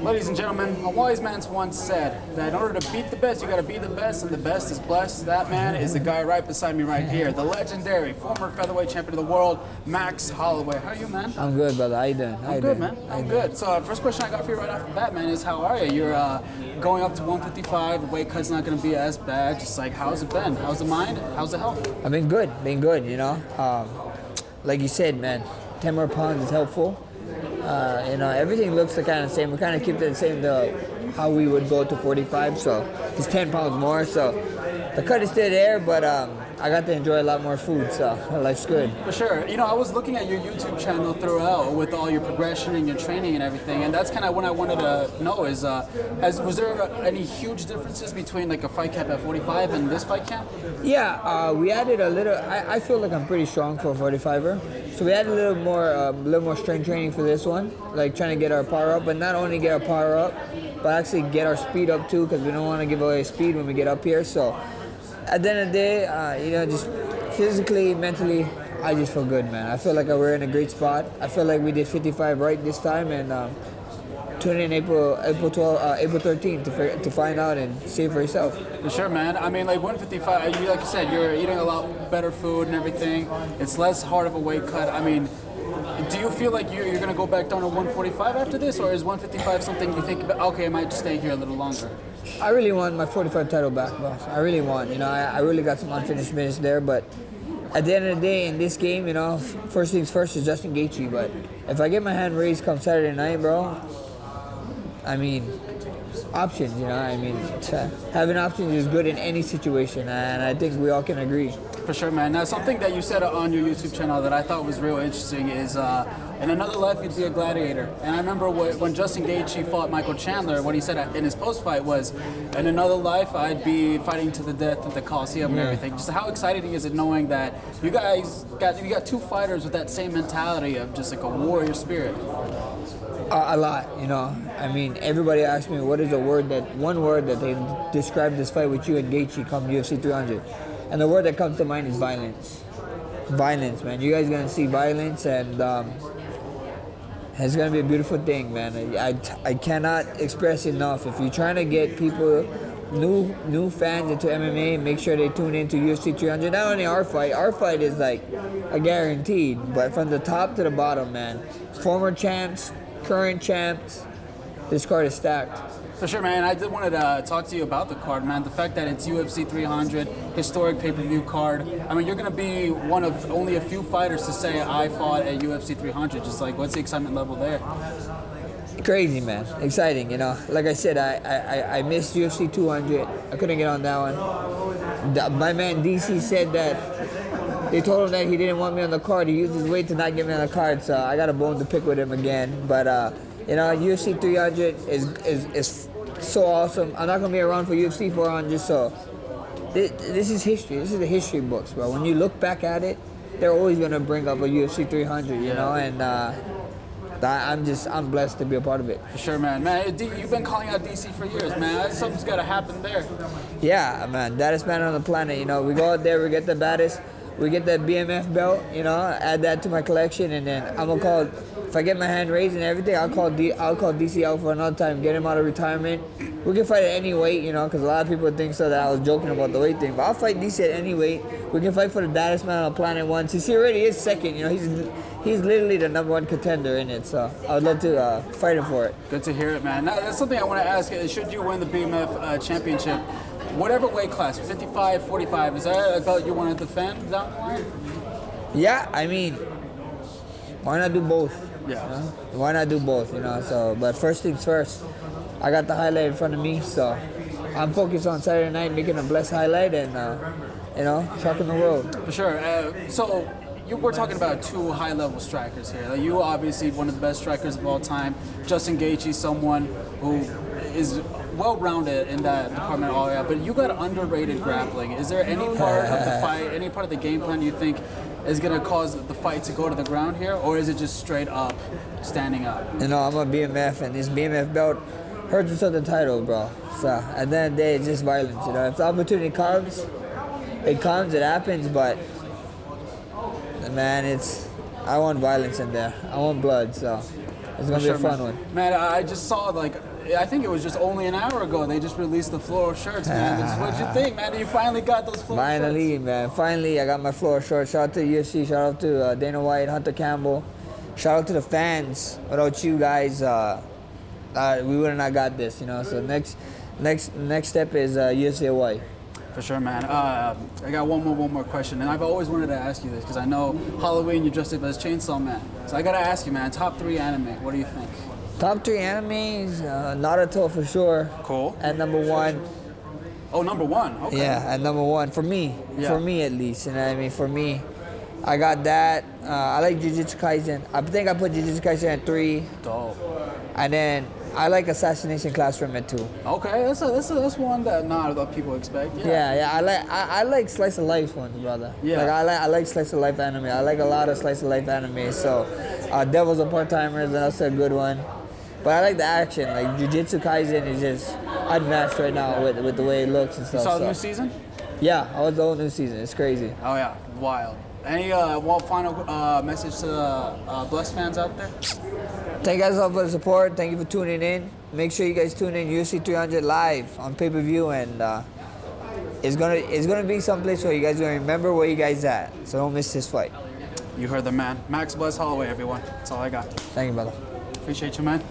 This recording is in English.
Ladies and gentlemen, a wise man once said that in order to beat the best, you got to be the best, and the best is blessed. That man is the guy right beside me right here, the legendary former featherweight champion of the world, Max Holloway. How are you, man? I'm good, brother. How you doing? I'm good, man. I'm good. So, first question I got for you right off the bat, man, is how are you? You're going up to 155. The weight cut's not going to be as bad. Just like, how's it been? How's the mind? How's the health? I've been good. You know. Like you said, man, 10 more pounds is helpful. Everything looks the kind of same. We kind of keep it the same how we would go to 45, so it's 10 pounds more. So the cut is still there, but I got to enjoy a lot more food, so life's good. For sure. You know, I was looking at your YouTube channel throughout with all your progression and your training and everything, and that's kind of what I wanted to know is, was there any huge differences between like a fight camp at 45 and this fight camp? Yeah, we added a little. I feel like I'm pretty strong for a 45er, so we added a little more strength training for this one, like trying to get our power up, but not only get our power up, but actually get our speed up too, because we don't want to give away speed when we get up here. So at the end of the day, just physically, mentally, I just feel good, man. I feel like we're in a great spot. I feel like we did 55 right this time, and tune in April 13th to find out and see for yourself. For sure, man. I mean, like 155, like you said, you're eating a lot better food and everything. It's less hard of a weight cut. I mean, do you feel like you're going to go back down to 145 after this, or is 155 something you think, okay, I might just stay here a little longer? I really want my 45 title back, boss. I really want. I really got some unfinished business there, but at the end of the day, in this game, first things first is Justin Gaethje. But if I get my hand raised come Saturday night, bro, I mean, options. Having options is good in any situation, and I think we all can agree. For sure, man. Now, something that you said on your YouTube channel that I thought was real interesting is, in another life, you'd be a gladiator. And I remember when Justin Gaethje fought Michael Chandler, what he said in his post-fight was, in another life, I'd be fighting to the death at the Coliseum and everything. Just how exciting is it knowing that you guys got two fighters with that same mentality of just like a warrior spirit? A lot, I mean, everybody asks me what is one word that they describe this fight with you and Gaethje come UFC 300. And the word that comes to mind is violence. Violence, man. You guys are going to see violence, and it's going to be a beautiful thing, man. I cannot express enough. If you're trying to get people, new fans into MMA, make sure they tune into UFC 300. Not only our fight is like a guaranteed, but from the top to the bottom, man. Former champs, current champs, this card is stacked. For sure, man. I did want to talk to you about the card, man. The fact that it's UFC 300, historic pay-per-view card. I mean, you're going to be one of only a few fighters to say I fought at UFC 300. Just like, what's the excitement level there? Crazy, man. Exciting, Like I said, I missed UFC 200. I couldn't get on that one. My man DC said that they told him that he didn't want me on the card. He used his weight to not get me on the card, so I got a bone to pick with him again. But UFC 300 is so awesome. I'm not gonna be around for UFC 400, so this is history. This is the history books, bro. When you look back at it, they're always gonna bring up a UFC 300, and I'm blessed to be a part of it. For sure, man. Man, you've been calling out DC for years, man. Something's gotta happen there. Yeah, man. Baddest man on the planet. We go out there, we get the baddest. We get that BMF belt, add that to my collection, and then I'm gonna call. If I get my hand raised and everything, I'll call DC out for another time, get him out of retirement. We can fight at any weight, because a lot of people think so that I was joking about the weight thing. But I'll fight DC at any weight. We can fight for the baddest man on the planet once. He already is second. He's literally the #1 contender in it. So I would love to fight him for it. Good to hear it, man. Now, that's something I want to ask. Should you win the BMF championship, whatever weight class, 55, 45, is that a belt you want to defend down the line? Yeah, I mean, why not do both? Yeah. Why not do both, So, but first things first, I got the highlight in front of me, so I'm focused on Saturday night making a blessed highlight and, shocking the world. For sure. So we're talking about two high-level strikers here. Like, you obviously one of the best strikers of all time. Justin Gaethje, someone who is well-rounded in that department all the way up, but you got underrated grappling. Is there any part of the fight, any part of the game plan you think is going to cause the fight to go to the ground here, or is it just straight up standing up? I'm a BMF, and this BMF belt hurts us on the title, bro. So at the end of the day, it's just violence. If the opportunity comes, it happens, but man, I want violence in there. I want blood, so It's gonna be a fun one. Man, I just saw I think it was just only an hour ago they just released the floral shirts, man. What'd you think, man? You finally got those floral shirts. Finally, man. Finally, I got my floral shorts. Shout out to UFC. Shout out to Dana White, Hunter Campbell. Shout out to the fans. Without you guys, we would have not got this, you know. So next step is UFC Hawaii. For sure, man. I got one more question, and I've always wanted to ask you this because I know Halloween you dressed up as Chainsaw Man. So I gotta ask you, man. Top 3 anime. What do you think? Top 3 animes, Naruto for sure. Cool. At number 1. Oh, number 1. Okay. Yeah, at number 1 for me. Yeah. For me at least, you know what I mean. For me, I got that. I like Jujutsu Kaisen. I think I put Jujutsu Kaisen at 3. Dope. And then I like Assassination Classroom at 2. Okay, that's one that not a lot of people expect. Yeah. I like slice of life ones, brother. Yeah. Like I like slice of life anime. I like a lot of slice of life anime. So, Devils are Part-Timers, that's a good one. But I like the action. Like Jujutsu Kaisen is just unmatched right now with the way it looks and stuff. You saw the new season? Yeah, I was the whole new season. It's crazy. Oh yeah, wild. Any final message to the Blessed fans out there? Thank you guys all for the support. Thank you for tuning in. Make sure you guys tune in UFC 300 live on pay-per-view, and it's gonna be someplace where you guys are gonna remember where you guys at. So don't miss this fight. You heard the man. Max Holloway, everyone. That's all I got. Thank you, brother. Appreciate you, man.